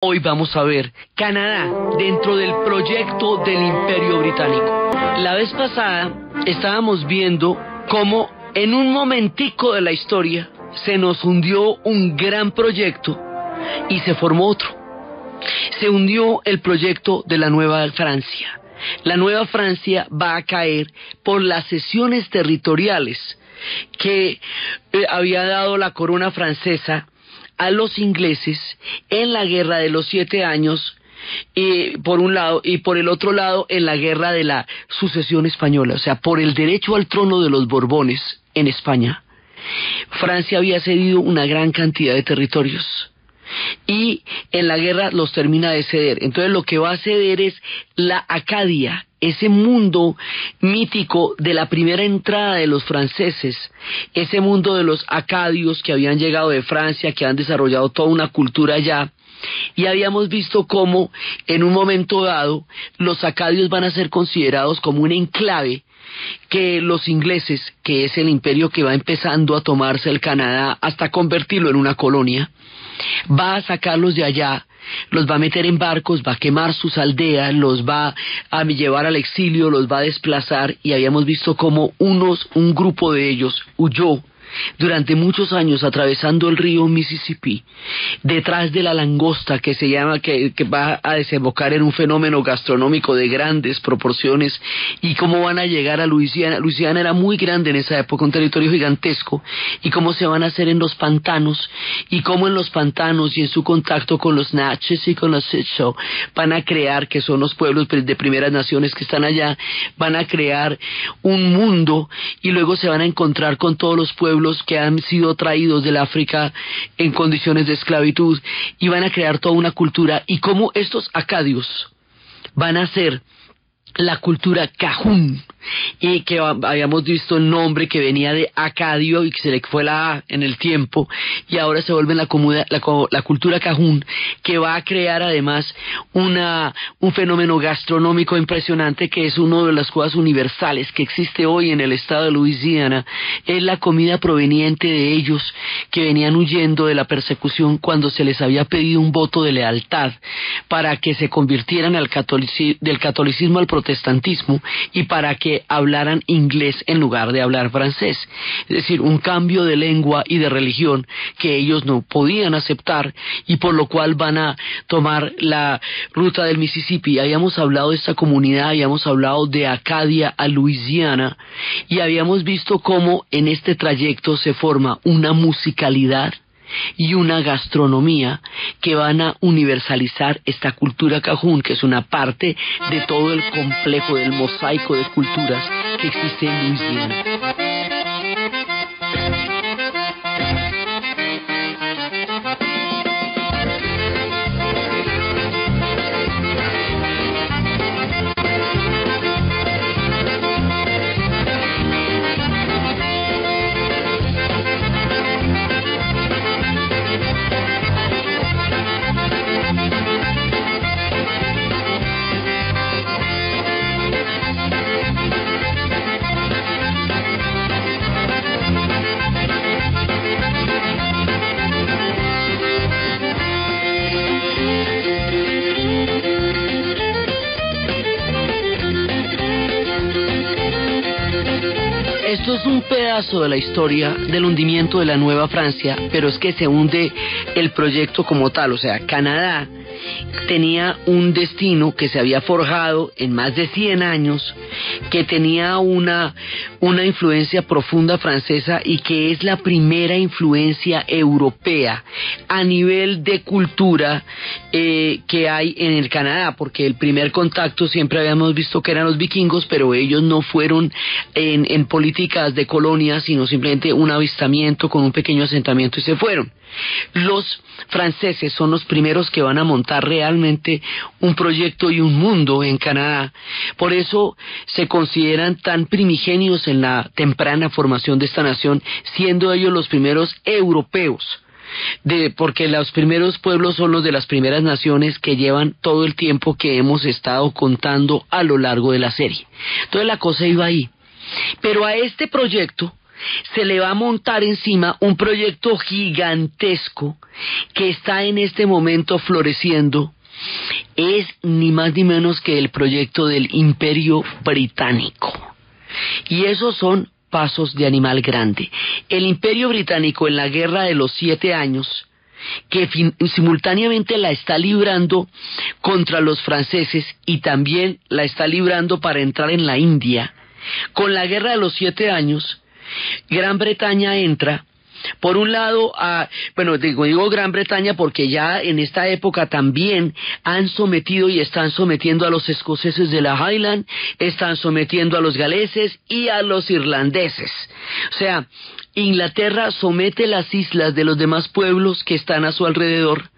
Hoy vamos a ver Canadá dentro del proyecto del Imperio Británico. La vez pasada estábamos viendo cómo en un momentico de la historia se nos hundió un gran proyecto y se formó otro. Se hundió el proyecto de la Nueva Francia. La Nueva Francia va a caer por las cesiones territoriales que había dado la corona francesa a los ingleses en la Guerra de los 7 Años, por un lado, y por el otro lado en la Guerra de la Sucesión Española, o sea, por el derecho al trono de los Borbones en España. Francia había cedido una gran cantidad de territorios y en la guerra los termina de ceder. Entonces lo que va a ceder es la Acadia, ese mundo mítico de la primera entrada de los franceses, ese mundo de los acadios que habían llegado de Francia, que han desarrollado toda una cultura allá. Y habíamos visto cómo en un momento dado los acadios van a ser considerados como un enclave que los ingleses, que es el imperio que va empezando a tomarse el Canadá hasta convertirlo en una colonia, va a sacarlos de allá, los va a meter en barcos, va a quemar sus aldeas, los va a llevar al exilio, los va a desplazar, y habíamos visto cómo un grupo de ellos huyó durante muchos años atravesando el río Mississippi, detrás de la langosta que se llama, que va a desembocar en un fenómeno gastronómico de grandes proporciones, y cómo van a llegar a Luisiana. Luisiana era muy grande en esa época, un territorio gigantesco, y cómo se van a hacer en los pantanos, y cómo en los pantanos y en su contacto con los Natchez y con los Siouxs van a crear, que son los pueblos de primeras naciones que están allá, van a crear un mundo, y luego se van a encontrar con todos los pueblos que han sido traídos del África en condiciones de esclavitud, y van a crear toda una cultura, y cómo estos acadios van a ser la cultura cajún, y que habíamos visto el nombre que venía de acadio y que se le fue la A en el tiempo, y ahora se vuelve la cultura cajún, que va a crear además un fenómeno gastronómico impresionante, que es una de las cosas universales que existe hoy en el estado de Luisiana. Es la comida proveniente de ellos que venían huyendo de la persecución cuando se les había pedido un voto de lealtad para que se convirtieran del catolicismo al protestantismo, y para que hablaran inglés en lugar de hablar francés. Es decir, un cambio de lengua y de religión que ellos no podían aceptar, y por lo cual van a tomar la ruta del Mississippi. Habíamos hablado de esta comunidad, habíamos hablado de Acadia a Luisiana, y habíamos visto cómo en este trayecto se forma una musicalidad y una gastronomía que van a universalizar esta cultura cajún, que es una parte de todo el complejo del mosaico de culturas que existe en Luisiana. Esto es un pedazo de la historia del hundimiento de la Nueva Francia, pero es que se hunde el proyecto como tal. O sea, Canadá tenía un destino que se había forjado en más de 100 años, que tenía una influencia profunda francesa, y que es la primera influencia europea a nivel de cultura que hay en el Canadá, porque el primer contacto siempre habíamos visto que eran los vikingos, pero ellos no fueron en políticas de colonia, sino simplemente un avistamiento con un pequeño asentamiento y se fueron. Los franceses son los primeros que van a montar realmente un proyecto y un mundo en Canadá. Por eso se consideran tan primigenios en la temprana formación de esta nación, siendo ellos los primeros europeos. Porque los primeros pueblos son los de las primeras naciones que llevan todo el tiempo que hemos estado contando a lo largo de la serie. Entonces la cosa iba ahí. Pero a este proyecto se le va a montar encima un proyecto gigantesco que está en este momento floreciendo. Es ni más ni menos que el proyecto del Imperio Británico. Y esos son pasos de animal grande. El Imperio Británico en la Guerra de los 7 años, que simultáneamente la está librando contra los franceses y también la está librando para entrar en la India. Con la Guerra de los 7 años, Gran Bretaña entra, por un lado, digo Gran Bretaña porque ya en esta época también han sometido y están sometiendo a los escoceses de la Highland, están sometiendo a los galeses y a los irlandeses. O sea, Inglaterra somete las islas de los demás pueblos que están a su alrededor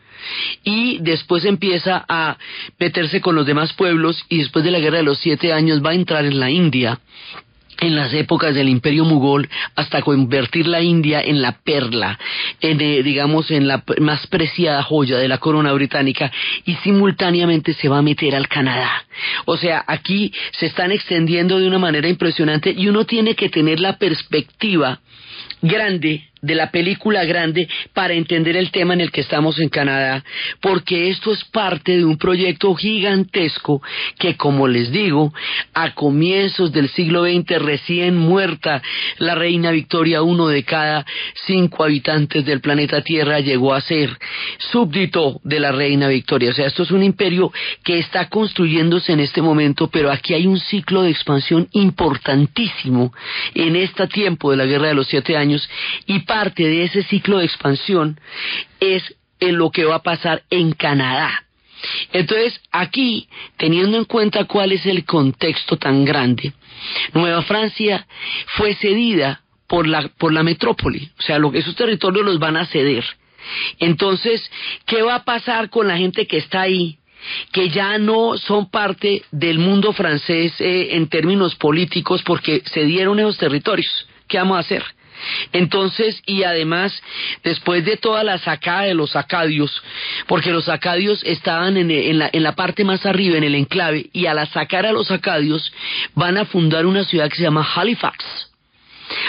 y después empieza a meterse con los demás pueblos, y después de la Guerra de los 7 años va a entrar en la India, en las épocas del Imperio Mogol, hasta convertir la India en la perla, en la más preciada joya de la corona británica, y simultáneamente se va a meter al Canadá. O sea, aquí se están extendiendo de una manera impresionante, y uno tiene que tener la perspectiva grande de la película grande para entender el tema en el que estamos en Canadá, porque esto es parte de un proyecto gigantesco que, como les digo, a comienzos del siglo XX, recién muerta la reina Victoria, 1 de cada 5 habitantes del planeta Tierra llegó a ser súbdito de la reina Victoria. O sea, esto es un imperio que está construyéndose en este momento, pero aquí hay un ciclo de expansión importantísimo en este tiempo de la Guerra de los 7 años, y parte de ese ciclo de expansión es en lo que va a pasar en Canadá. Entonces, aquí, teniendo en cuenta cuál es el contexto tan grande, Nueva Francia fue cedida por la metrópoli. O sea, esos territorios los van a ceder. Entonces, ¿qué va a pasar con la gente que está ahí, que ya no son parte del mundo francés en términos políticos, porque cedieron esos territorios? ¿Qué vamos a hacer? Entonces, y además, después de toda la sacada de los acadios, porque los acadios estaban en la parte más arriba, en el enclave, y al sacar a los acadios van a fundar una ciudad que se llama Halifax.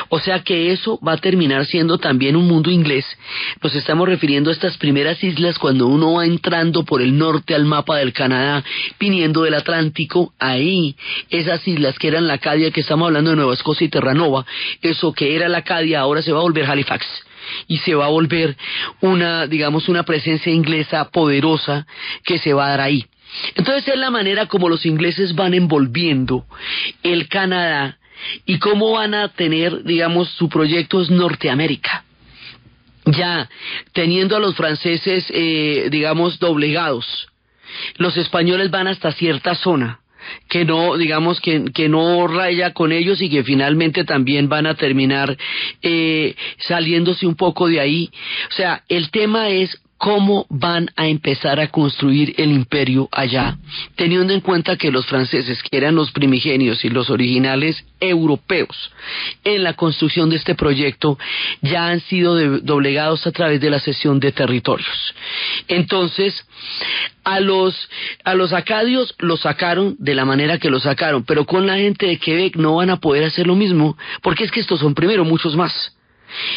O sea que eso va a terminar siendo también un mundo inglés. Nos estamos refiriendo a estas primeras islas cuando uno va entrando por el norte al mapa del Canadá, viniendo del Atlántico. Ahí, esas islas que eran la Acadia, que estamos hablando de Nueva Escocia y Terranova, eso que era la Acadia ahora se va a volver Halifax, y se va a volver una presencia inglesa poderosa que se va a dar ahí. Entonces es la manera como los ingleses van envolviendo el Canadá, y cómo van a tener, su proyecto es Norteamérica. Ya teniendo a los franceses, doblegados, los españoles van hasta cierta zona, que no, que no raya con ellos, y que finalmente también van a terminar saliéndose un poco de ahí. O sea, el tema es cómo van a empezar a construir el imperio allá, teniendo en cuenta que los franceses, que eran los primigenios y los originales europeos en la construcción de este proyecto, ya han sido doblegados a través de la cesión de territorios. Entonces, a los acadios los sacaron de la manera que los sacaron, pero con la gente de Quebec no van a poder hacer lo mismo, porque es que estos son primero muchos más.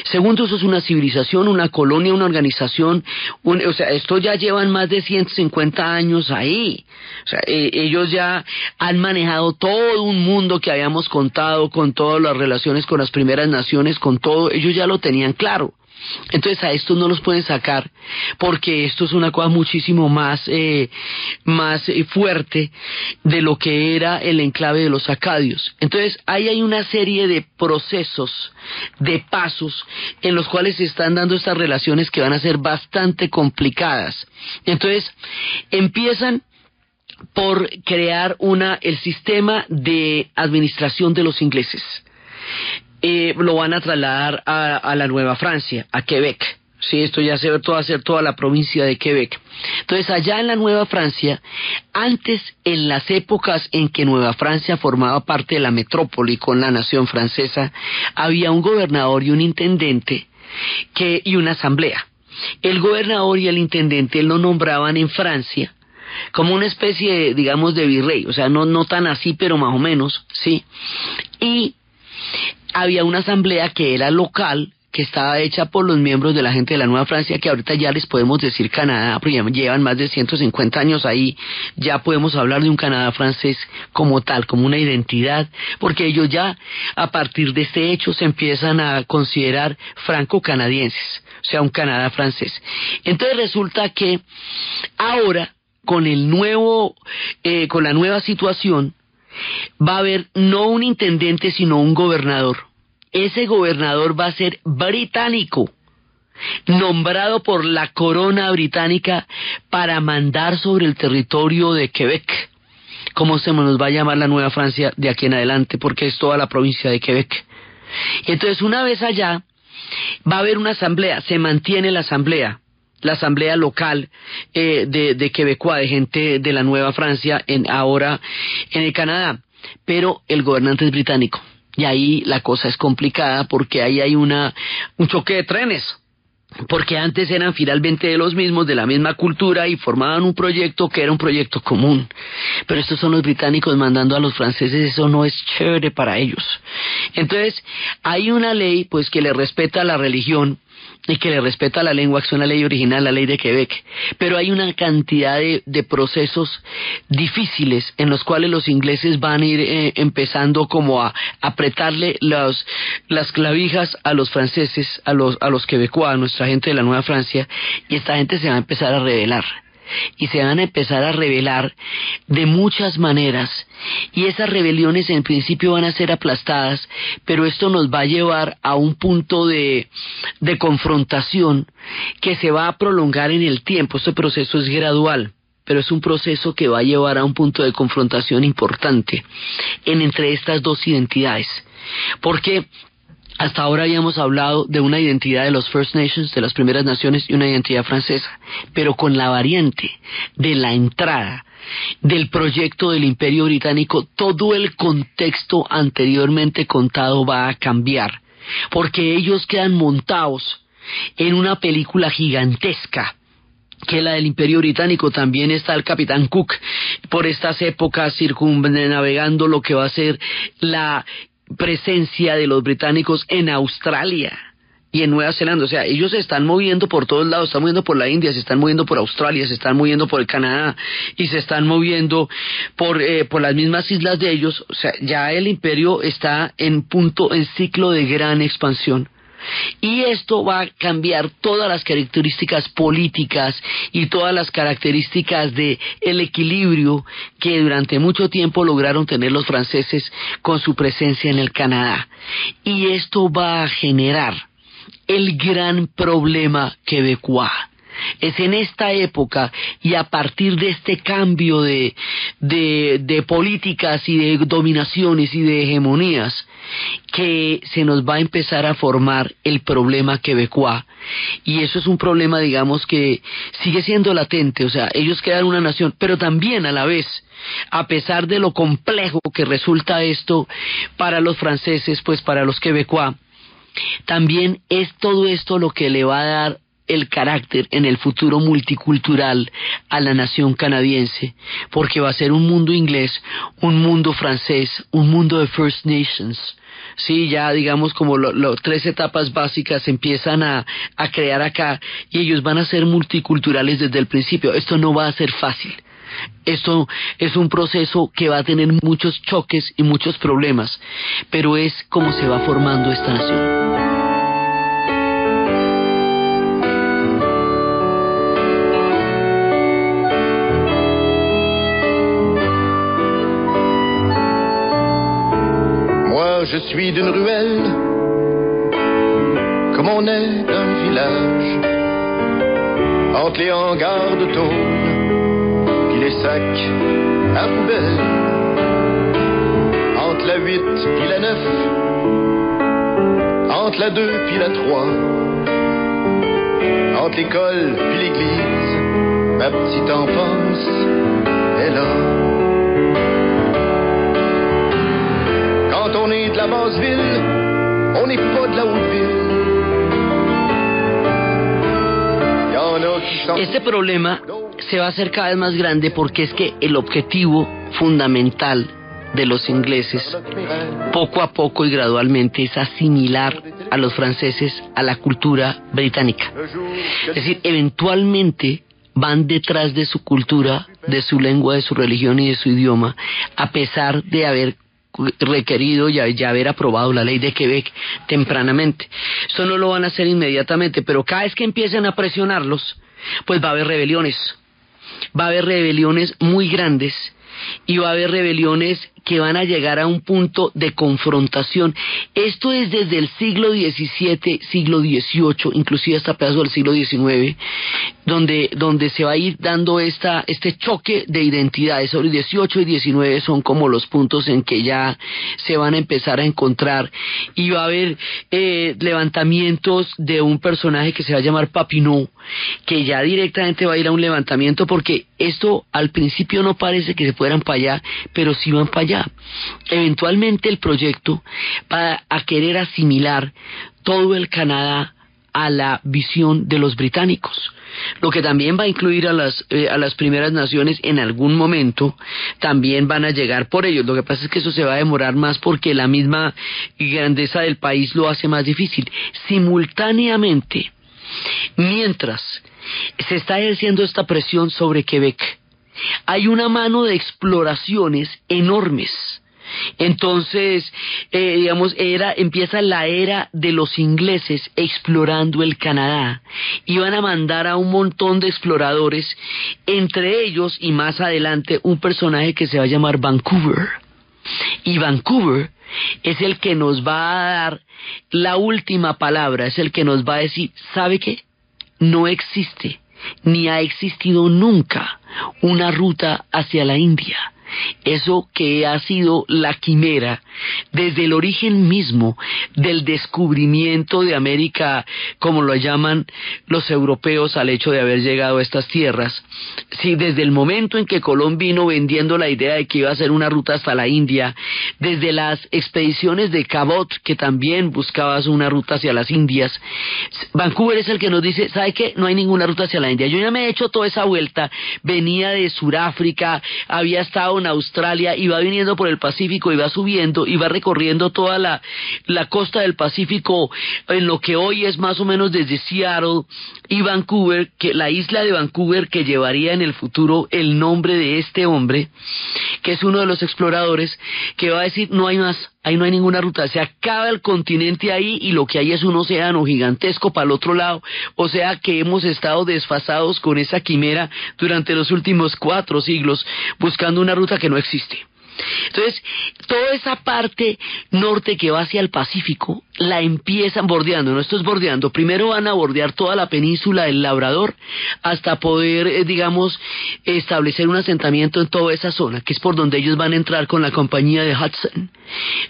Segundo, eso es una civilización, una colonia, una organización, o sea, esto ya llevan más de 150 años ahí. O sea, ellos ya han manejado todo un mundo que habíamos contado, con todas las relaciones con las primeras naciones, con todo, ellos ya lo tenían claro. Entonces a estos no los pueden sacar, porque esto es una cosa muchísimo más fuerte de lo que era el enclave de los acadios. Entonces ahí hay una serie de procesos, de pasos en los cuales se están dando estas relaciones que van a ser bastante complicadas. Entonces empiezan por crear el sistema de administración de los ingleses. Lo van a trasladar a la Nueva Francia, a Quebec. Sí, esto ya se va a hacer toda la provincia de Quebec. Entonces, allá en la Nueva Francia, antes, en las épocas en que Nueva Francia formaba parte de la metrópoli con la nación francesa, había un gobernador y un intendente y una asamblea. El gobernador y el intendente lo nombraban en Francia como una especie, de virrey, o sea, no tan así, pero más o menos, ¿sí? Y había una asamblea que era local, que estaba hecha por los miembros de la gente de la Nueva Francia, que ahorita ya les podemos decir Canadá, porque ya llevan más de 150 años ahí, ya podemos hablar de un Canadá francés como tal, como una identidad, porque ellos ya a partir de este hecho se empiezan a considerar franco-canadienses, o sea, un Canadá francés. Entonces resulta que ahora, con el nuevo, con la nueva situación, va a haber no un intendente, sino un gobernador. Ese gobernador va a ser británico, nombrado por la corona británica para mandar sobre el territorio de Quebec, como se nos va a llamar la Nueva Francia de aquí en adelante, porque es toda la provincia de Quebec. Y entonces una vez allá va a haber una asamblea, se mantiene la asamblea local de quebecois, de gente de la Nueva Francia, ahora en el Canadá, pero el gobernante es británico. Y ahí la cosa es complicada porque ahí hay un choque de trenes, porque antes eran finalmente de los mismos, de la misma cultura, y formaban un proyecto que era un proyecto común. Pero estos son los británicos mandando a los franceses, eso no es chévere para ellos. Entonces hay una ley pues que le respeta la religión y que le respeta la lengua, que es una ley original, la ley de Quebec, pero hay una cantidad de procesos difíciles en los cuales los ingleses van a ir empezando como a apretarle las clavijas a los franceses, a los quebecois, a nuestra gente de la Nueva Francia, y esta gente se va a empezar a rebelar. Y se van a empezar a rebelar de muchas maneras, y esas rebeliones en principio van a ser aplastadas, pero esto nos va a llevar a un punto de confrontación que se va a prolongar en el tiempo. Este proceso es gradual, pero es un proceso que va a llevar a un punto de confrontación importante entre estas dos identidades, porque hasta ahora habíamos hablado de una identidad de los First Nations, de las primeras naciones, y una identidad francesa, pero con la variante de la entrada del proyecto del Imperio Británico, todo el contexto anteriormente contado va a cambiar, porque ellos quedan montados en una película gigantesca, que la del Imperio Británico. También está el Capitán Cook por estas épocas circunnavegando lo que va a ser la presencia de los británicos en Australia y en Nueva Zelanda. O sea, ellos se están moviendo por todos lados, se están moviendo por la India, se están moviendo por Australia, se están moviendo por el Canadá y se están moviendo por las mismas islas de ellos. O sea, ya el imperio está en ciclo de gran expansión. Y esto va a cambiar todas las características políticas y todas las características de el equilibrio que durante mucho tiempo lograron tener los franceses con su presencia en el Canadá. Y esto va a generar el gran problema quebecois. Es en esta época y a partir de este cambio de políticas y de dominaciones y de hegemonías que se nos va a empezar a formar el problema quebecois. Y eso es un problema, digamos, que sigue siendo latente. O sea, ellos quedan una nación, pero también a la vez, a pesar de lo complejo que resulta esto para los franceses, pues para los quebecois, también es todo esto lo que le va a dar el carácter en el futuro multicultural a la nación canadiense, porque va a ser un mundo inglés, un mundo francés, un mundo de First Nations. Sí, ya digamos como las tres etapas básicas se empiezan a crear acá, y ellos van a ser multiculturales desde el principio. Esto no va a ser fácil. Esto es un proceso que va a tener muchos choques y muchos problemas, pero es como se va formando esta nación. Je suis d'une ruelle, comme on est d'un village, entre les hangars de tôle, puis les sacs à poubelle, entre la 8 puis la 9, entre la 2 puis la 3, entre l'école puis l'église, ma petite enfance est là. Quand on est de la basse ville, on n'est pas de la haute ville. Y en a qui sont... Este problema se va a hacer cada vez más grande porque es que el objetivo fundamental de los ingleses, poco a poco y gradualmente, es asimilar a los franceses a la cultura británica. Es decir, eventualmente van detrás de su cultura, de su lengua, de su religión y de su idioma, a pesar de haber requerido y haber aprobado la ley de Quebec tempranamente. Eso no lo van a hacer inmediatamente, pero cada vez que empiecen a presionarlos, pues va a haber rebeliones. Va a haber rebeliones muy grandes y va a haber rebeliones que van a llegar a un punto de confrontación. Esto es desde el siglo XVII, siglo XVIII, inclusive hasta pedazos del siglo XIX, donde se va a ir dando este choque de identidades. Sobre el XVIII y XIX son como los puntos en que ya se van a empezar a encontrar, y va a haber levantamientos de un personaje que se va a llamar Papineau, que ya directamente va a ir a un levantamiento, porque esto al principio no parece que se fueran para allá, pero sí van para allá. Eventualmente el proyecto va a querer asimilar todo el Canadá a la visión de los británicos, lo que también va a incluir a las primeras naciones. En algún momento también van a llegar por ellos. Lo que pasa es que eso se va a demorar más porque la misma grandeza del país lo hace más difícil. Simultáneamente, mientras se está ejerciendo esta presión sobre Quebec, hay una mano de exploraciones enormes. Entonces, empieza la era de los ingleses explorando el Canadá, y van a mandar a un montón de exploradores, entre ellos y más adelante un personaje que se va a llamar Vancouver. Y Vancouver es el que nos va a dar la última palabra, es el que nos va a decir, ¿sabe qué? No existe, ni ha existido nunca, una ruta hacia la India. Eso que ha sido la quimera desde el origen mismo del descubrimiento de América, como lo llaman los europeos al hecho de haber llegado a estas tierras. Sí, desde el momento en que Colón vino vendiendo la idea de que iba a ser una ruta hasta la India, desde las expediciones de Cabot, que también buscaba una ruta hacia las Indias, Vancouver es el que nos dice, ¿sabe qué? No hay ninguna ruta hacia la India. Yo ya me he hecho toda esa vuelta, venía de Sudáfrica, había estado en Australia, y va viniendo por el Pacífico y va subiendo y va recorriendo toda la costa del Pacífico, en lo que hoy es más o menos desde Seattle y Vancouver, que la isla de Vancouver, que llevaría en el futuro el nombre de este hombre, que es uno de los exploradores, que va a decir, no hay más, ahí no hay ninguna ruta, se acaba el continente ahí y lo que hay es un océano gigantesco para el otro lado. O sea que hemos estado desfasados con esa quimera durante los últimos 4 siglos buscando una ruta que no existe. Entonces, toda esa parte norte que va hacia el Pacífico la empiezan bordeando, no esto es bordeando, primero van a bordear toda la península del Labrador hasta poder, establecer un asentamiento en toda esa zona, que es por donde ellos van a entrar con la compañía de Hudson.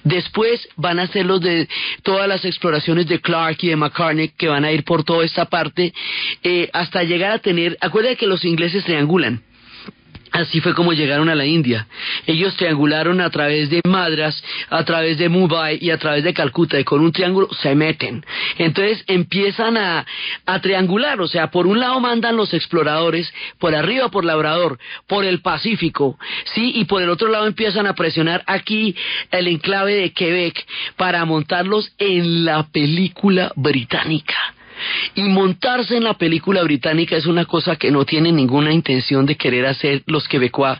Después van a hacer los de todas las exploraciones de Clark y de McCartney, que van a ir por toda esta parte, hasta llegar a tener, acuérdense que los ingleses triangulan. Así fue como llegaron a la India. Ellos triangularon a través de Madras, a través de Mumbai y a través de Calcuta, y con un triángulo se meten. Entonces empiezan a triangular, o sea, por un lado mandan los exploradores, por arriba por Labrador, por el Pacífico, sí, y por el otro lado empiezan a presionar aquí el enclave de Quebec para montarlos en la película británica. Y montarse en la película británica es una cosa que no tienen ninguna intención de querer hacer los quebecois,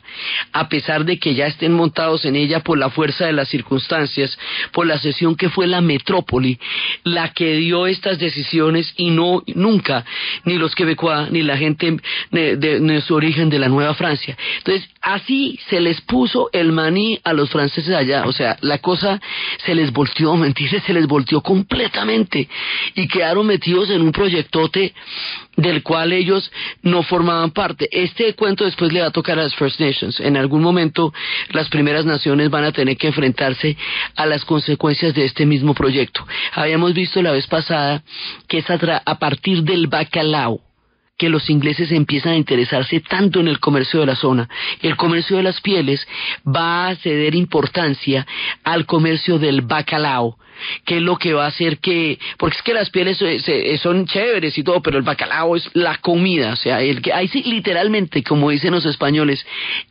a pesar de que ya estén montados en ella por la fuerza de las circunstancias, por la sesión que fue la metrópoli la que dio estas decisiones, y no nunca ni los quebecois ni la gente de su origen de la Nueva Francia. Entonces así se les puso el maní a los franceses allá, o sea, la cosa se les volteó, se les volteó completamente, y quedaron metidos en un proyectote del cual ellos no formaban parte. Este cuento después le va a tocar a las First Nations. En algún momento las primeras naciones van a tener que enfrentarse a las consecuencias de este mismo proyecto. Habíamos visto la vez pasada que es a partir del bacalao que los ingleses empiezan a interesarse tanto en el comercio de la zona. El comercio de las pieles va a ceder importancia al comercio del bacalao, ¿Qué es lo que va a hacer que...? Porque es que las pieles son chéveres y todo, pero el bacalao es la comida. O sea, ahí sí, literalmente, como dicen los españoles,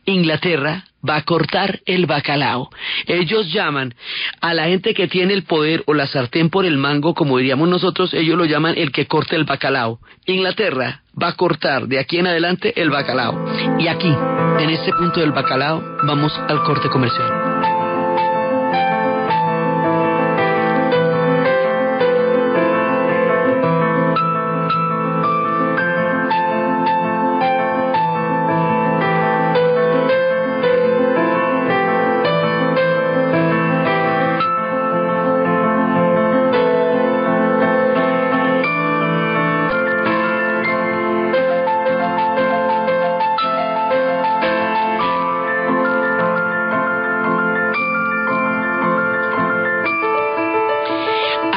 Inglaterra va a cortar el bacalao. Ellos llaman a la gente que tiene el poder o la sartén por el mango, como diríamos nosotros, ellos lo llaman el que corta el bacalao. Inglaterra va a cortar de aquí en adelante el bacalao. Y aquí, en este punto del bacalao, vamos al corte comercial.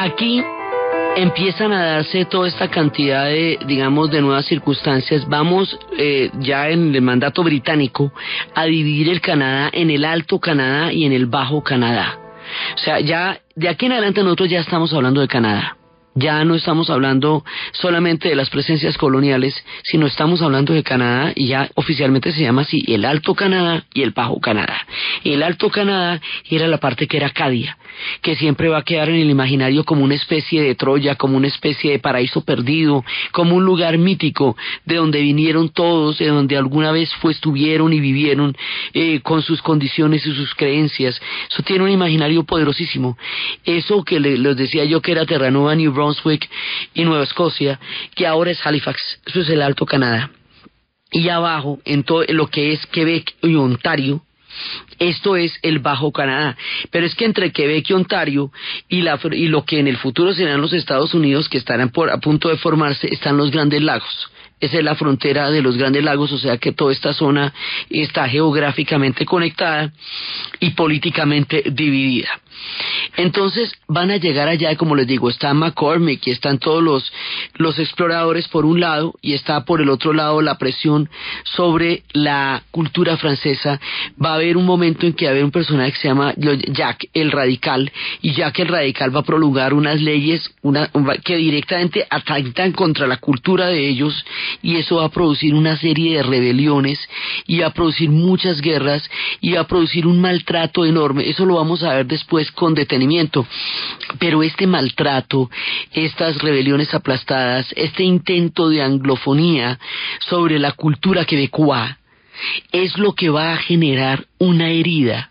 Aquí empiezan a darse toda esta cantidad de, digamos, de nuevas circunstancias. Vamos ya en el mandato británico a dividir el Canadá en el Alto Canadá y en el Bajo Canadá. O sea, ya de aquí en adelante nosotros ya estamos hablando de Canadá. Ya no estamos hablando solamente de las presencias coloniales, sino estamos hablando de Canadá, y ya oficialmente se llama así, el Alto Canadá y el Bajo Canadá. El Alto Canadá era la parte que era Acadia, que siempre va a quedar en el imaginario como una especie de Troya, como una especie de paraíso perdido, como un lugar mítico de donde vinieron todos, de donde alguna vez estuvieron y vivieron con sus condiciones y sus creencias. Eso tiene un imaginario poderosísimo. Eso que les decía yo que era Terranova, New Brunswick y Nueva Escocia, que ahora es Halifax, eso es el Alto Canadá. Y abajo, en todo lo que es Quebec y Ontario, esto es el Bajo Canadá. Pero es que entre Quebec y Ontario y lo que en el futuro serán los Estados Unidos, que estarán a punto de formarse, están los Grandes Lagos. Esa es la frontera de los Grandes Lagos, o sea que toda esta zona está geográficamente conectada y políticamente dividida. Entonces van a llegar allá, como les digo, está McCormick y están todos los exploradores por un lado, y está por el otro lado la presión sobre la cultura francesa. Va a haber un momento en que va a haber un personaje que se llama Jacques el Radical, y Jacques el Radical va a promulgar unas leyes que directamente atentan contra la cultura de ellos, y eso va a producir una serie de rebeliones, y va a producir muchas guerras, y va a producir un maltrato enorme. Eso lo vamos a ver después con detenimiento, pero este maltrato, estas rebeliones aplastadas, este intento de anglofonía sobre la cultura quebecoa, es lo que va a generar una herida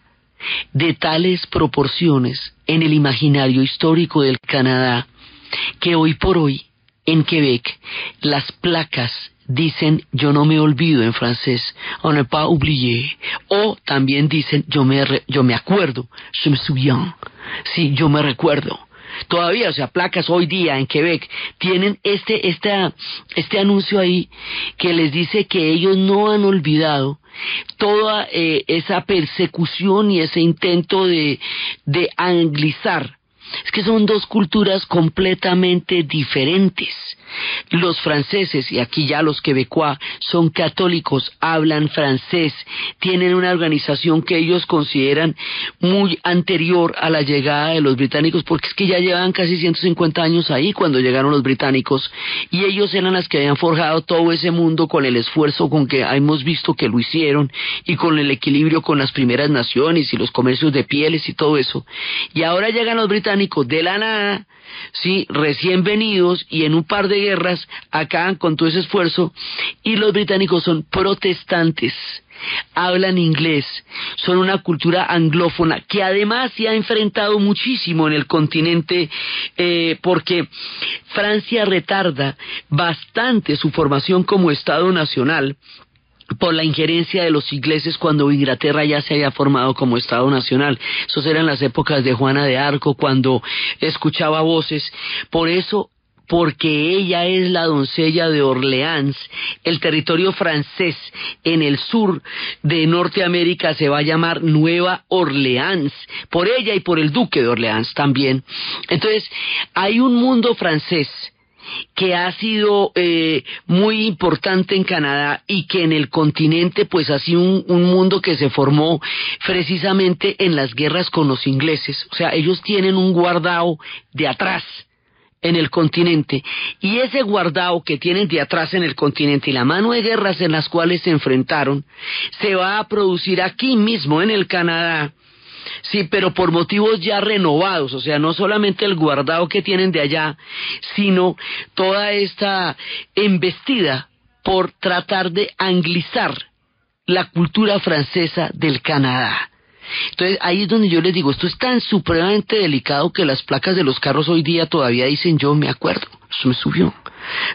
de tales proporciones en el imaginario histórico del Canadá, que hoy por hoy en Quebec las placas dicen yo no me olvido en francés, on ne pas oublié, o también dicen yo me acuerdo, je me souviens, sí, yo me recuerdo. Todavía, o sea, placas hoy día en Quebec tienen este anuncio ahí que les dice que ellos no han olvidado toda esa persecución y ese intento de anglizar. Es que son dos culturas completamente diferentes. Los franceses, y aquí ya los quebecois, son católicos, hablan francés, tienen una organización que ellos consideran muy anterior a la llegada de los británicos, porque es que ya llevan casi 150 años ahí cuando llegaron los británicos, y ellos eran las que habían forjado todo ese mundo con el esfuerzo con que hemos visto que lo hicieron, y con el equilibrio con las primeras naciones y los comercios de pieles y todo eso. Y ahora llegan los británicos de la nada, sí, recién venidos, y en un par de guerras acaban con todo ese esfuerzo, y los británicos son protestantes, hablan inglés, son una cultura anglófona que además se ha enfrentado muchísimo en el continente, porque Francia retarda bastante su formación como Estado nacional por la injerencia de los ingleses cuando Inglaterra ya se había formado como Estado nacional. Esas eran las épocas de Juana de Arco, cuando escuchaba voces. Por eso, porque ella es la doncella de Orleans, el territorio francés en el sur de Norteamérica se va a llamar Nueva Orleans, por ella y por el duque de Orleans también. Entonces, hay un mundo francés que ha sido muy importante en Canadá y que en el continente pues ha sido un mundo que se formó precisamente en las guerras con los ingleses. O sea, ellos tienen un guardao de atrás en el continente, y ese guardao que tienen de atrás en el continente y la mano de guerras en las cuales se enfrentaron se va a producir aquí mismo en el Canadá. Sí, pero por motivos ya renovados, o sea, no solamente el guardado que tienen de allá, sino toda esta embestida por tratar de anglizar la cultura francesa del Canadá. Entonces ahí es donde yo les digo, esto es tan supremamente delicado que las placas de los carros hoy día todavía dicen yo me acuerdo, eso me subió.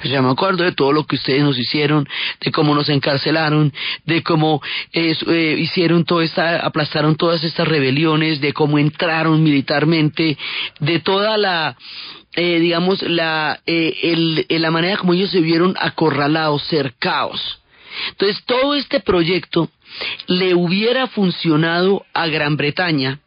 O sea, me acuerdo de todo lo que ustedes nos hicieron, de cómo nos encarcelaron, de cómo hicieron aplastaron todas estas rebeliones, de cómo entraron militarmente, de toda la la manera como ellos se vieron acorralados, cercados. Entonces todo este proyecto le hubiera funcionado a Gran Bretaña,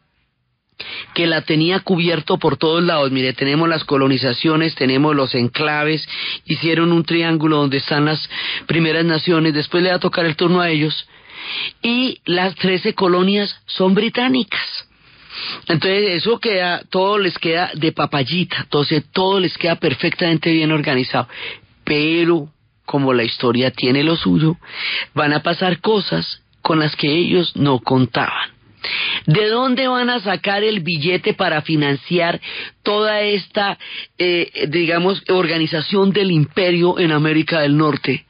que la tenía cubierto por todos lados. Mire, tenemos las colonizaciones, tenemos los enclaves, hicieron un triángulo donde están las primeras naciones, después le va a tocar el turno a ellos, y las 13 colonias son británicas. Entonces eso todo les queda de papayita, entonces todo les queda perfectamente bien organizado, pero como la historia tiene lo suyo, van a pasar cosas con las que ellos no contaban. ¿De dónde van a sacar el billete para financiar toda esta, organización del imperio en América del Norte?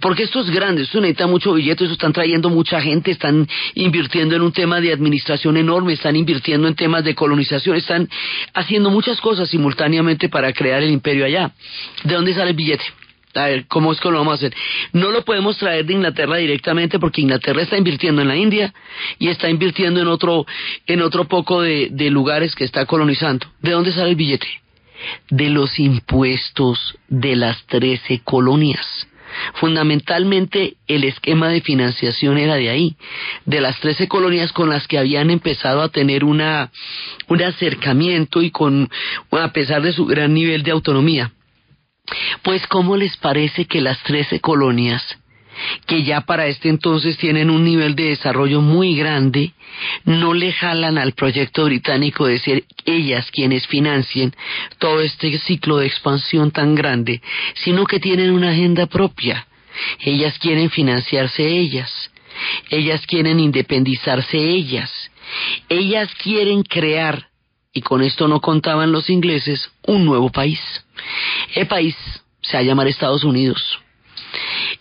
Porque esto es grande, esto necesita mucho billete, esto están trayendo mucha gente, están invirtiendo en un tema de administración enorme, están invirtiendo en temas de colonización, están haciendo muchas cosas simultáneamente para crear el imperio allá. ¿De dónde sale el billete? A ver, ¿cómo es que lo vamos a hacer? No lo podemos traer de Inglaterra directamente porque Inglaterra está invirtiendo en la India y está invirtiendo en otro poco de lugares que está colonizando. ¿De dónde sale el billete? De los impuestos de las 13 colonias. Fundamentalmente el esquema de financiación era de ahí, de las 13 colonias con las que habían empezado a tener un acercamiento y a pesar de su gran nivel de autonomía. Pues ¿cómo les parece que las 13 colonias, que ya para este entonces tienen un nivel de desarrollo muy grande, no le jalan al proyecto británico de ser ellas quienes financien todo este ciclo de expansión tan grande, sino que tienen una agenda propia? Ellas quieren financiarse ellas quieren independizarse ellas quieren crear, y con esto no contaban los ingleses, un nuevo país. El país se va a llamar Estados Unidos.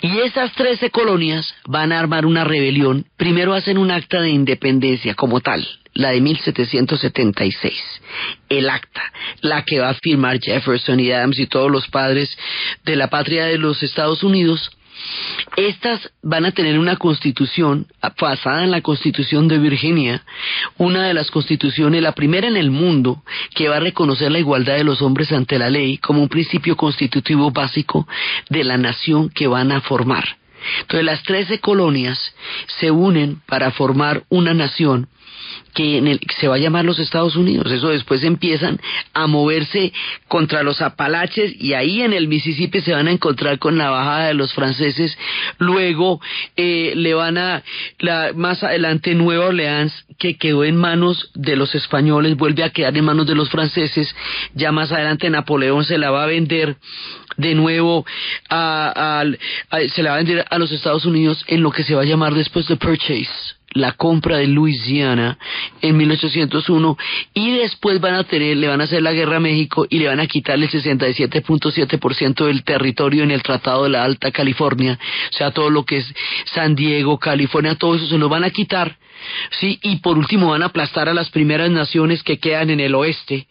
Y esas 13 colonias van a armar una rebelión. Primero hacen un acta de independencia como tal, la de 1776. El acta, la que va a firmar Jefferson y Adams y todos los padres de la patria de los Estados Unidos. Estas van a tener una constitución basada en la Constitución de Virginia, una de las constituciones, la primera en el mundo, que va a reconocer la igualdad de los hombres ante la ley como un principio constitutivo básico de la nación que van a formar. Entonces las 13 colonias se unen para formar una nación que se va a llamar los Estados Unidos. Eso después empiezan a moverse contra los Apalaches y ahí en el Mississippi se van a encontrar con la bajada de los franceses. Luego más adelante Nueva Orleans, que quedó en manos de los españoles, vuelve a quedar en manos de los franceses. Ya más adelante Napoleón se la va a vender de nuevo se la va a vender a los Estados Unidos en lo que se va a llamar después The Purchase, la compra de Luisiana en 1801, y después le van a hacer la guerra a México y le van a quitar el 67.7% del territorio en el Tratado de la Alta California, o sea, todo lo que es San Diego, California, todo eso se lo van a quitar, sí, y por último van a aplastar a las primeras naciones que quedan en el oeste,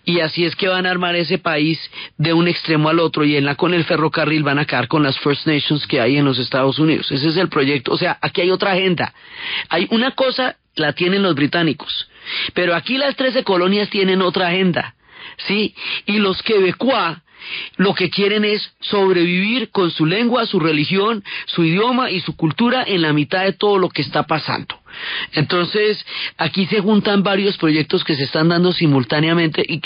y así es que van a armar ese país de un extremo al otro, y con el ferrocarril van a acabar con las First Nations que hay en los Estados Unidos. Ese es el proyecto. O sea, aquí hay otra agenda. Hay una cosa, la tienen los británicos, pero aquí las 13 colonias tienen otra agenda, ¿sí? Y los quebecuá lo que quieren es sobrevivir con su lengua, su religión, su idioma y su cultura en la mitad de todo lo que está pasando. Entonces, aquí se juntan varios proyectos que se están dando simultáneamente y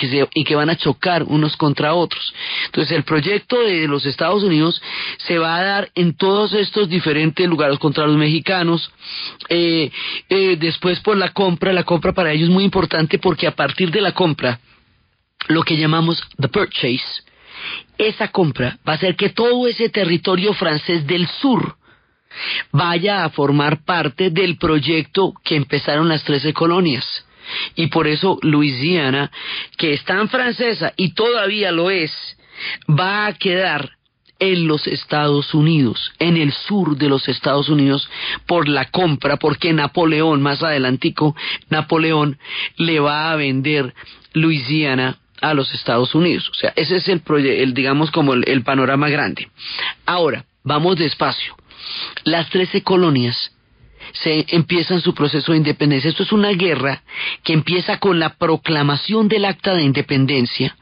que van a chocar unos contra otros. Entonces, el proyecto de los Estados Unidos se va a dar en todos estos diferentes lugares contra los mexicanos. Después por la compra para ellos es muy importante porque a partir de la compra, lo que llamamos the purchase, esa compra va a hacer que todo ese territorio francés del sur vaya a formar parte del proyecto que empezaron las 13 colonias. Y por eso Luisiana, que es tan francesa y todavía lo es, va a quedar en los Estados Unidos, en el sur de los Estados Unidos, por la compra, porque Napoleón, más adelantico, Napoleón le va a vender Luisiana a los Estados Unidos. O sea, ese es digamos como el panorama grande. Ahora, vamos despacio. Las 13 colonias empiezan su proceso de independencia. Esto es una guerra que empieza con la proclamación del Acta de Independencia,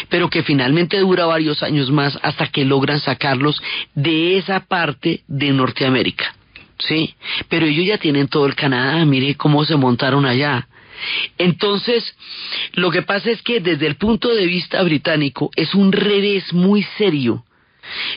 pero que finalmente dura varios años más hasta que logran sacarlos de esa parte de Norteamérica, ¿sí? Pero ellos ya tienen todo el Canadá, mire cómo se montaron allá. Entonces, lo que pasa es que desde el punto de vista británico es un revés muy serio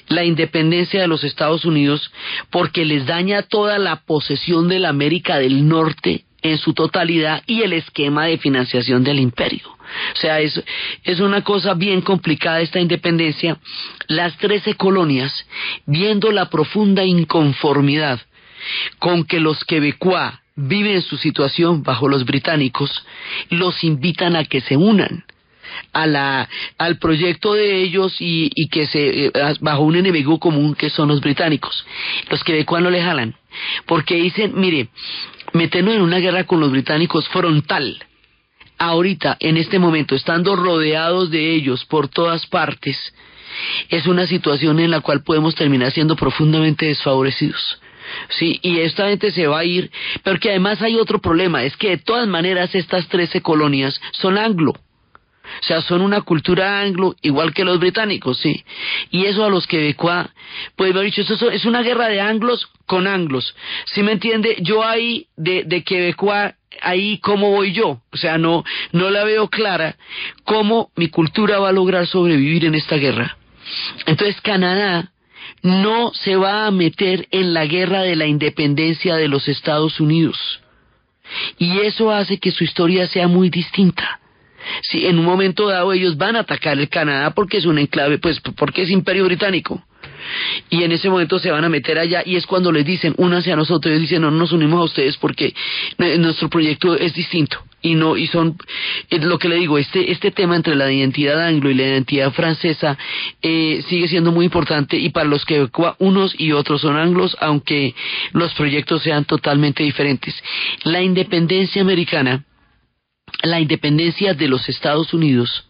la independencia de los Estados Unidos, porque les daña toda la posesión de la América del Norte en su totalidad y el esquema de financiación del imperio. O sea, es una cosa bien complicada esta independencia. Las 13 colonias, viendo la profunda inconformidad con que los quebecois viven su situación bajo los británicos, los invitan a que se unan al proyecto de ellos y que bajo un enemigo común que son los británicos. Los quebecois no le jalan, porque dicen, mire, meternos en una guerra con los británicos frontal, ahorita, en este momento, estando rodeados de ellos por todas partes, es una situación en la cual podemos terminar siendo profundamente desfavorecidos. Sí, y esta gente se va a ir, porque además hay otro problema, es que de todas maneras estas 13 colonias son anglo. O sea, son una cultura anglo, igual que los británicos, sí. Y eso a los quebecois, pues me han dicho, eso es una guerra de anglos con anglos. ¿Sí me entiende? Yo ahí, de quebecois, ahí cómo voy yo. O sea, no la veo clara cómo mi cultura va a lograr sobrevivir en esta guerra. Entonces Canadá no se va a meter en la guerra de la independencia de los Estados Unidos. Y eso hace que su historia sea muy distinta. Si en un momento dado ellos van a atacar el Canadá porque es un enclave, pues porque es imperio británico, y en ese momento se van a meter allá, y es cuando les dicen, únanse a nosotros. Ellos dicen, no nos unimos a ustedes porque nuestro proyecto es distinto. Y son lo que le digo, este tema entre la identidad anglo y la identidad francesa sigue siendo muy importante, y para los que unos y otros son anglos, aunque los proyectos sean totalmente diferentes. La independencia americana, la independencia de los Estados Unidos,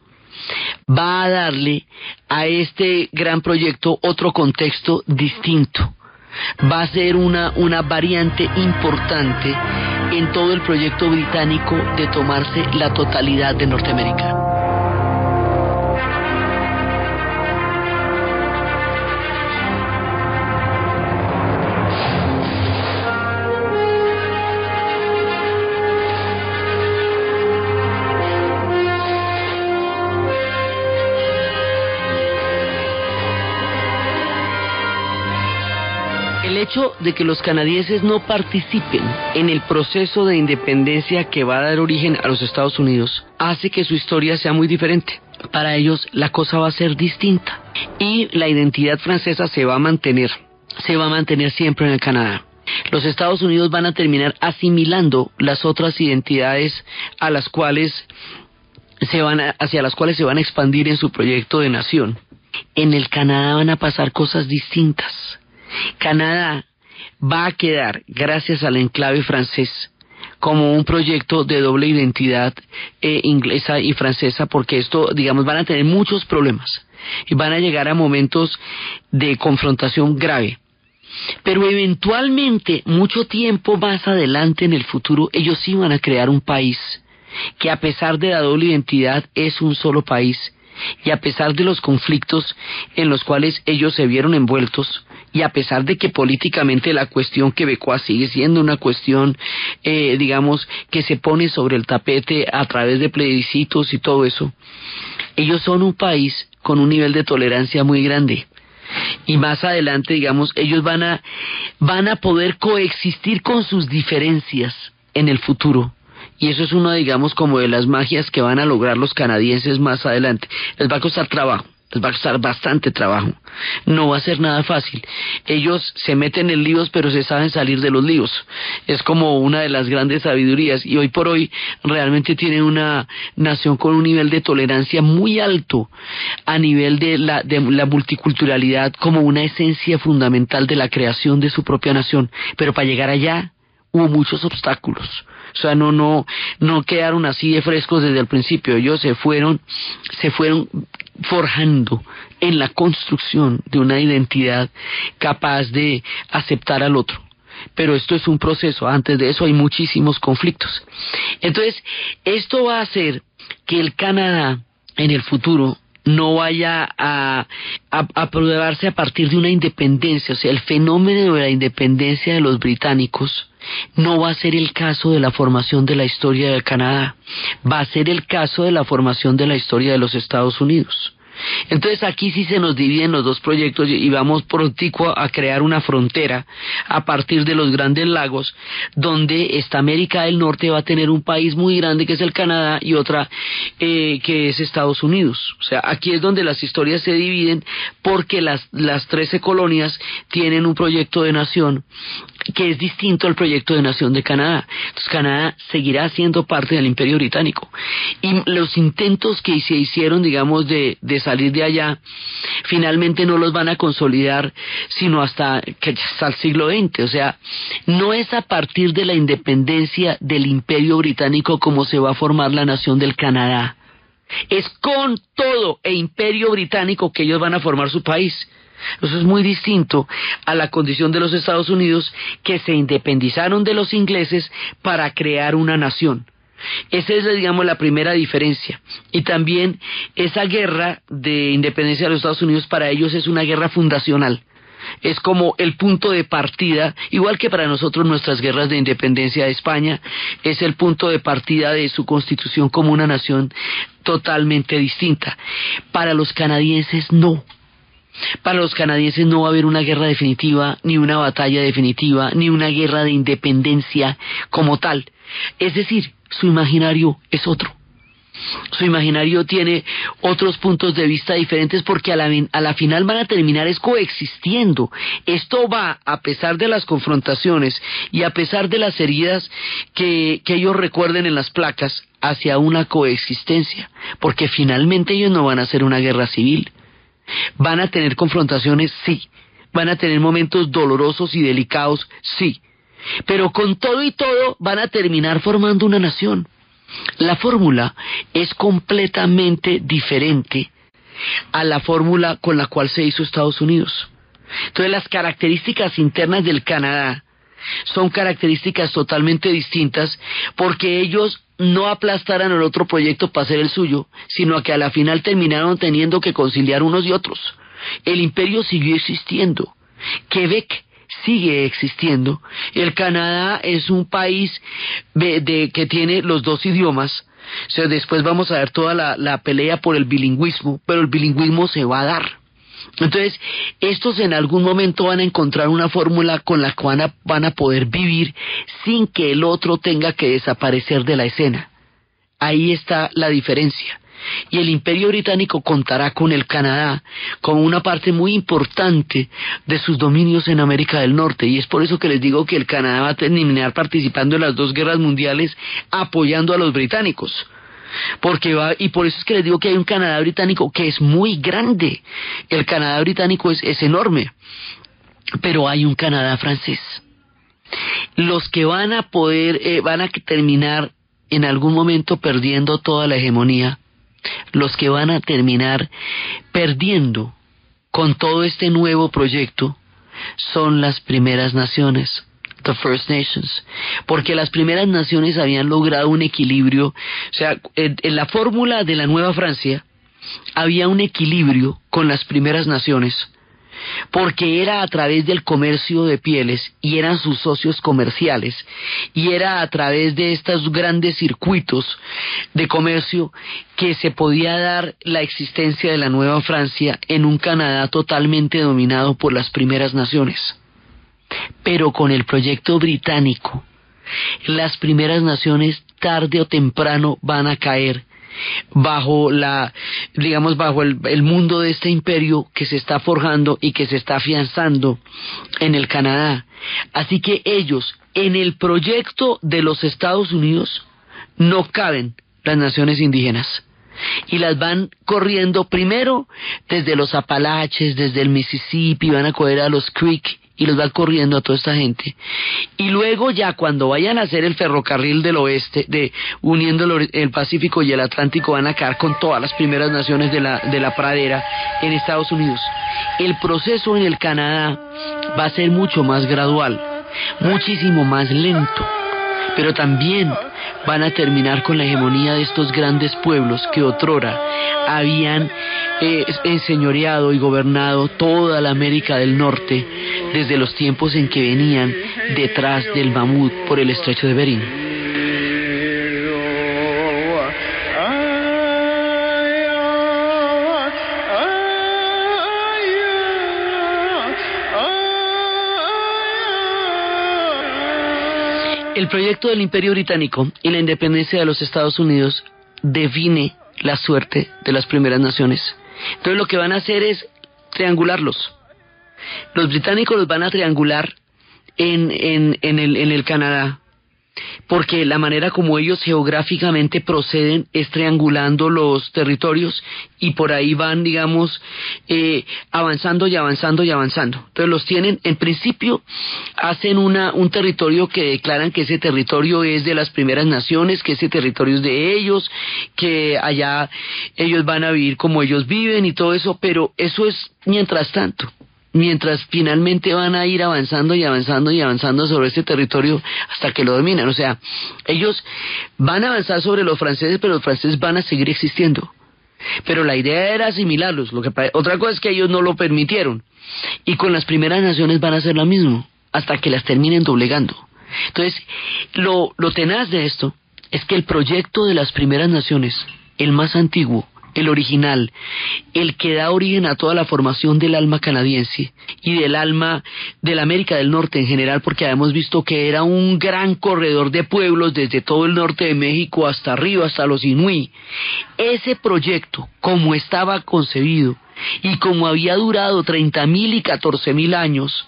va a darle a este gran proyecto otro contexto distinto. Va a ser una variante importante en todo el proyecto británico de tomarse la totalidad de Norteamérica. El hecho de que los canadienses no participen en el proceso de independencia que va a dar origen a los Estados Unidos hace que su historia sea muy diferente. Para ellos la cosa va a ser distinta, y la identidad francesa se va a mantener siempre en el Canadá. Los Estados Unidos van a terminar asimilando las otras identidades hacia las cuales se van a expandir en su proyecto de nación. En el Canadá van a pasar cosas distintas. Canadá va a quedar, gracias al enclave francés, como un proyecto de doble identidad inglesa y francesa, porque esto, digamos, van a tener muchos problemas y van a llegar a momentos de confrontación grave. Pero eventualmente, mucho tiempo más adelante en el futuro, ellos sí van a crear un país que, a pesar de la doble identidad, es un solo país, y a pesar de los conflictos en los cuales ellos se vieron envueltos, y a pesar de que políticamente la cuestión quebecoa sigue siendo una cuestión digamos, que se pone sobre el tapete a través de plebiscitos y todo eso, ellos son un país con un nivel de tolerancia muy grande. Y más adelante, digamos, ellos van a poder coexistir con sus diferencias en el futuro. Y eso es uno, digamos, como de las magias que van a lograr los canadienses más adelante. Les va a costar trabajo, les va a costar bastante trabajo. No va a ser nada fácil. Ellos se meten en líos, pero se saben salir de los líos. Es como una de las grandes sabidurías. Y hoy por hoy realmente tienen una nación con un nivel de tolerancia muy alto a nivel de la multiculturalidad como una esencia fundamental de la creación de su propia nación. Pero para llegar allá hubo muchos obstáculos. O sea, no quedaron así de frescos desde el principio. Ellos se fueron forjando en la construcción de una identidad capaz de aceptar al otro. Pero esto es un proceso. Antes de eso hay muchísimos conflictos. Entonces, esto va a hacer que el Canadá en el futuro no vaya a aprobarse a partir de una independencia. O sea, el fenómeno de la independencia de los británicos no va a ser el caso de la formación de la historia del Canadá, va a ser el caso de la formación de la historia de los Estados Unidos. Entonces aquí sí se nos dividen los dos proyectos y vamos prontico a crear una frontera a partir de los grandes lagos, donde esta América del Norte va a tener un país muy grande que es el Canadá y otra que es Estados Unidos. O sea, aquí es donde las historias se dividen porque las 13 colonias tienen un proyecto de nación que es distinto al proyecto de nación de Canadá. Entonces Canadá seguirá siendo parte del Imperio Británico y los intentos que se hicieron, digamos, de salir de allá, finalmente no los van a consolidar sino hasta el siglo XX. O sea, no es a partir de la independencia del Imperio Británico como se va a formar la nación del Canadá. Es con todo el Imperio Británico que ellos van a formar su país. Eso es muy distinto a la condición de los Estados Unidos, que se independizaron de los ingleses para crear una nación. Esa es, digamos, la primera diferencia. Y también esa guerra de independencia de los Estados Unidos para ellos es una guerra fundacional. Es como el punto de partida, igual que para nosotros nuestras guerras de independencia de España, es el punto de partida de su constitución como una nación totalmente distinta. Para los canadienses no. Para los canadienses no va a haber una guerra definitiva, ni una batalla definitiva, ni una guerra de independencia como tal. Es decir, su imaginario es otro. Su imaginario tiene otros puntos de vista diferentes porque a la final van a terminar es coexistiendo. Esto va, a pesar de las confrontaciones y a pesar de las heridas que ellos recuerden en las placas, hacia una coexistencia. Porque finalmente ellos no van a hacer una guerra civil. Van a tener confrontaciones, sí. Van a tener momentos dolorosos y delicados, sí. Pero con todo y todo van a terminar formando una nación. La fórmula es completamente diferente a la fórmula con la cual se hizo Estados Unidos. Entonces las características internas del Canadá son características totalmente distintas porque ellos no aplastaran el otro proyecto para hacer el suyo, sino que a la final terminaron teniendo que conciliar unos y otros. El imperio siguió existiendo. Quebec sigue existiendo. El Canadá es un país que tiene los dos idiomas. O sea, después vamos a ver toda la pelea por el bilingüismo, pero el bilingüismo se va a dar. Entonces, estos en algún momento van a encontrar una fórmula con la que van a poder vivir sin que el otro tenga que desaparecer de la escena. Ahí está la diferencia. Y el Imperio Británico contará con el Canadá como una parte muy importante de sus dominios en América del Norte, y es por eso que les digo que el Canadá va a terminar participando en las dos guerras mundiales apoyando a los británicos. Y por eso es que les digo que hay un Canadá británico que es muy grande. El Canadá británico es enorme, pero hay un Canadá francés. Los que van a terminar en algún momento perdiendo toda la hegemonía, los que van a terminar perdiendo con todo este nuevo proyecto son las primeras naciones, the First Nations, porque las primeras naciones habían logrado un equilibrio. O sea, en la fórmula de la Nueva Francia había un equilibrio con las primeras naciones porque era a través del comercio de pieles y eran sus socios comerciales y era a través de estos grandes circuitos de comercio que se podía dar la existencia de la Nueva Francia en un Canadá totalmente dominado por las primeras naciones. Pero con el proyecto británico, las primeras naciones tarde o temprano van a caer bajo el mundo de este imperio que se está forjando y que se está afianzando en el Canadá. Así que ellos, en el proyecto de los Estados Unidos, no caben las naciones indígenas. Y las van corriendo primero desde los Apalaches, desde el Mississippi, van a coger a los Creek y los van corriendo a toda esta gente. Y luego ya cuando vayan a hacer el ferrocarril del oeste, uniendo el Pacífico y el Atlántico, van a caer con todas las primeras naciones de la pradera en Estados Unidos. El proceso en el Canadá va a ser mucho más gradual, muchísimo más lento, pero también van a terminar con la hegemonía de estos grandes pueblos que otrora habían enseñoreado y gobernado toda la América del Norte desde los tiempos en que venían detrás del mamut por el estrecho de Bering. El proyecto del Imperio Británico y la independencia de los Estados Unidos define la suerte de las primeras naciones. Entonces lo que van a hacer es triangularlos. Los británicos los van a triangular en el Canadá, porque la manera como ellos geográficamente proceden es triangulando los territorios y por ahí van, avanzando y avanzando y avanzando. Entonces los tienen, en principio, hacen un territorio que declaran que ese territorio es de las primeras naciones, que ese territorio es de ellos, que allá ellos van a vivir como ellos viven y todo eso, pero eso es mientras tanto. Mientras finalmente van a ir avanzando y avanzando y avanzando sobre este territorio hasta que lo dominan. O sea, ellos van a avanzar sobre los franceses, pero los franceses van a seguir existiendo. Pero la idea era asimilarlos. Otra cosa es que ellos no lo permitieron. Y con las primeras naciones van a hacer lo mismo, hasta que las terminen doblegando. Entonces, lo tenaz de esto es que el proyecto de las primeras naciones, el más antiguo, el original, el que da origen a toda la formación del alma canadiense y del alma de la América del Norte en general, porque habíamos visto que era un gran corredor de pueblos desde todo el norte de México hasta arriba, hasta los Inuit. Ese proyecto, como estaba concebido y como había durado 30.000 y 14.000 años,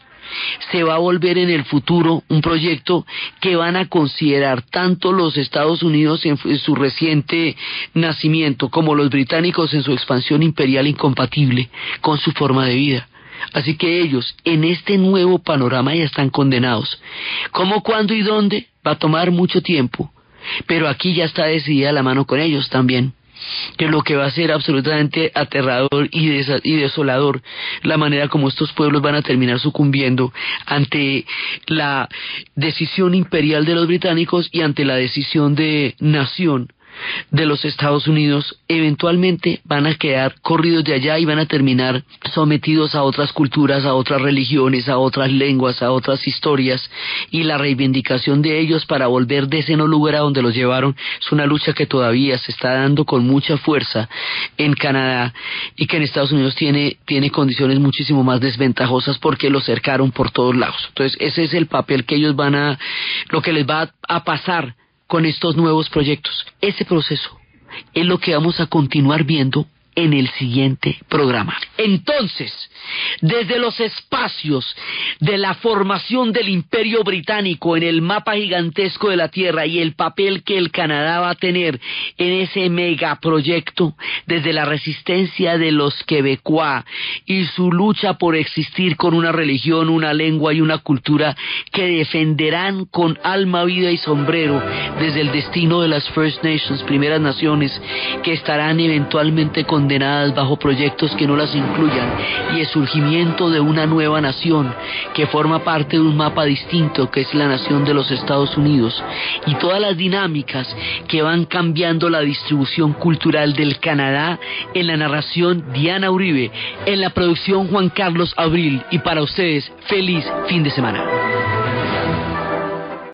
se va a volver en el futuro un proyecto que van a considerar tanto los Estados Unidos en su reciente nacimiento como los británicos en su expansión imperial incompatible con su forma de vida. Así que ellos en este nuevo panorama ya están condenados. ¿Cómo, cuándo y dónde? Va a tomar mucho tiempo, pero aquí ya está decidida la mano con ellos también, que lo que va a ser absolutamente aterrador y desolador la manera como estos pueblos van a terminar sucumbiendo ante la decisión imperial de los británicos y ante la decisión de nación de los Estados Unidos. Eventualmente van a quedar corridos de allá y van a terminar sometidos a otras culturas, a otras religiones, a otras lenguas, a otras historias, y la reivindicación de ellos para volver de ese no lugar a donde los llevaron es una lucha que todavía se está dando con mucha fuerza en Canadá y que en Estados Unidos tiene condiciones muchísimo más desventajosas porque los cercaron por todos lados. Entonces ese es el papel que ellos lo que les va a pasar con estos nuevos proyectos. Ese proceso es lo que vamos a continuar viendo en el siguiente programa. Entonces, desde los espacios de la formación del Imperio Británico en el mapa gigantesco de la Tierra y el papel que el Canadá va a tener en ese megaproyecto, desde la resistencia de los quebecois y su lucha por existir con una religión, una lengua y una cultura que defenderán con alma, vida y sombrero, desde el destino de las First Nations, primeras naciones, que estarán eventualmente condenadas condenadas bajo proyectos que no las incluyan, y el surgimiento de una nueva nación que forma parte de un mapa distinto, que es la nación de los Estados Unidos, y todas las dinámicas que van cambiando la distribución cultural del Canadá. En la narración, Diana Uribe; en la producción, Juan Carlos Abril. Y para ustedes, feliz fin de semana.